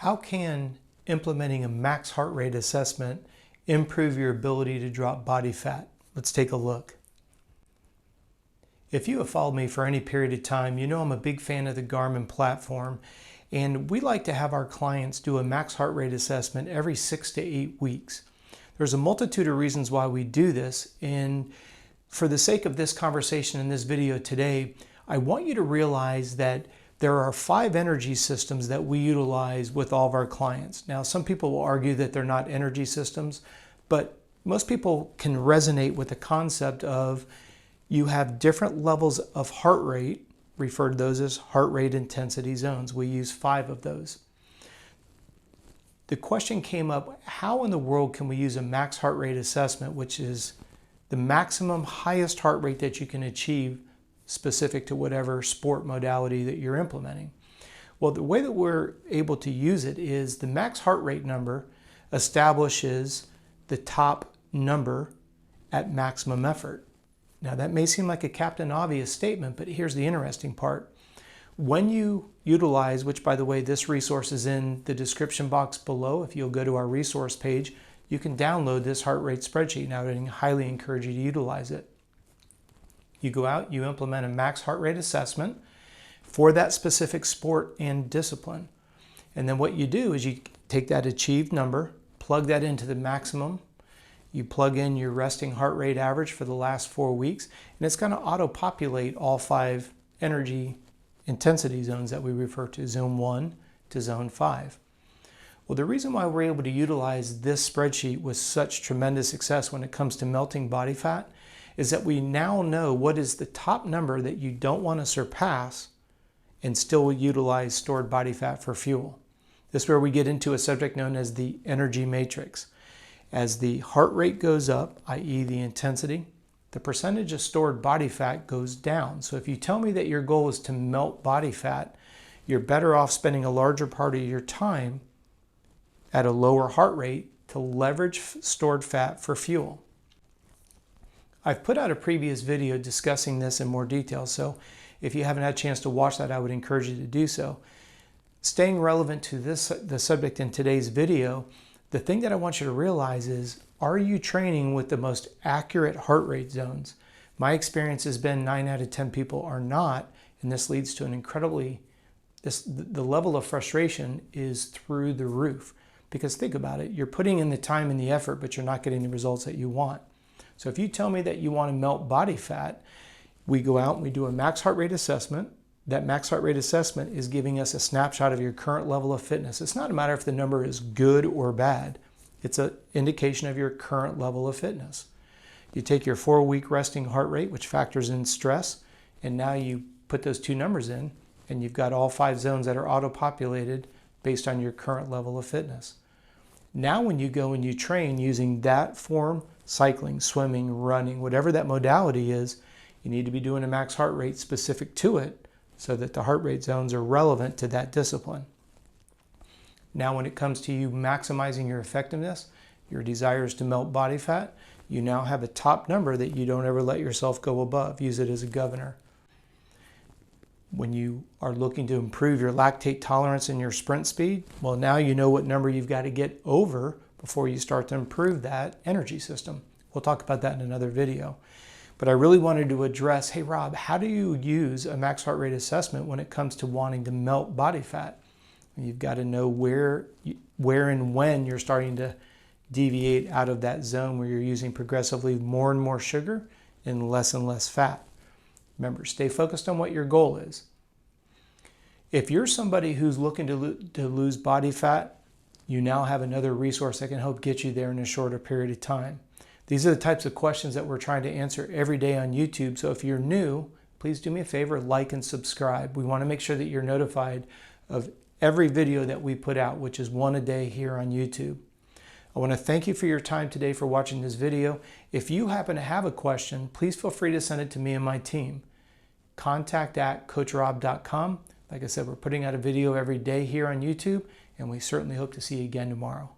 How can implementing a max heart rate assessment improve your ability to drop body fat? Let's take a look. If you have followed me for any period of time, you know I'm a big fan of the Garmin platform, and we like to have our clients do a max heart rate assessment every 6 to 8 weeks. There's a multitude of reasons why we do this, and for the sake of this conversation in this video today, I want you to realize that there are 5 energy systems that we utilize with all of our clients. Now, some people will argue that they're not energy systems, but most people can resonate with the concept of you have different levels of heart rate, refer to those as heart rate intensity zones. We use 5 of those. The question came up, how in the world can we use a max heart rate assessment, which is the maximum highest heart rate that you can achieve specific to whatever sport modality that you're implementing? Well, the way that we're able to use it is the max heart rate number establishes the top number at maximum effort. Now, that may seem like a Captain Obvious statement, but here's the interesting part. When you utilize, which by the way, this resource is in the description box below. If you'll go to our resource page, you can download this heart rate spreadsheet. Now, I highly encourage you to utilize it. You go out, you implement a max heart rate assessment for that specific sport and discipline. And then what you do is you take that achieved number, plug that into the maximum. You plug in your resting heart rate average for the last 4 weeks, and it's going to auto-populate all 5 energy intensity zones that we refer to, zone 1 to zone 5. Well, the reason why we're able to utilize this spreadsheet with such tremendous success when it comes to melting body fat is that we now know what is the top number that you don't want to surpass and still utilize stored body fat for fuel. This is where we get into a subject known as the energy matrix. As the heart rate goes up, i.e. the intensity, the percentage of stored body fat goes down. So if you tell me that your goal is to melt body fat, you're better off spending a larger part of your time at a lower heart rate to leverage stored fat for fuel. I've put out a previous video discussing this in more detail, so if you haven't had a chance to watch that, I would encourage you to do so. Staying relevant to the subject in today's video, the thing that I want you to realize is, are you training with the most accurate heart rate zones? My experience has been 9 out of 10 people are not, and this leads to an the level of frustration is through the roof. Because think about it, you're putting in the time and the effort, but you're not getting the results that you want. So if you tell me that you want to melt body fat, we go out and we do a max heart rate assessment. That max heart rate assessment is giving us a snapshot of your current level of fitness. It's not a matter if the number is good or bad. It's an indication of your current level of fitness. You take your 4-week resting heart rate, which factors in stress, and now you put those 2 numbers in, and you've got all 5 zones that are auto-populated based on your current level of fitness. Now when you go and you train using that form, cycling, swimming, running, whatever that modality is, you need to be doing a max heart rate specific to it so that the heart rate zones are relevant to that discipline. Now when it comes to you maximizing your effectiveness, your desire is to melt body fat, you now have a top number that you don't ever let yourself go above. Use it as a governor. When you are looking to improve your lactate tolerance and your sprint speed, well, now you know what number you've got to get over before you start to improve that energy system. We'll talk about that in another video. But I really wanted to address, hey Rob, how do you use a max heart rate assessment when it comes to wanting to melt body fat? You've got to know where and when you're starting to deviate out of that zone where you're using progressively more and more sugar and less fat. Remember, stay focused on what your goal is. If you're somebody who's looking to lose body fat, you now have another resource that can help get you there in a shorter period of time. These are the types of questions that we're trying to answer every day on YouTube. So if you're new, please do me a favor, like and subscribe. We want to make sure that you're notified of every video that we put out, which is 1 a day here on YouTube. I want to thank you for your time today for watching this video. If you happen to have a question, please feel free to send it to me and my team. contact@coachrob.com. Like I said, we're putting out a video every day here on YouTube, and we certainly hope to see you again tomorrow.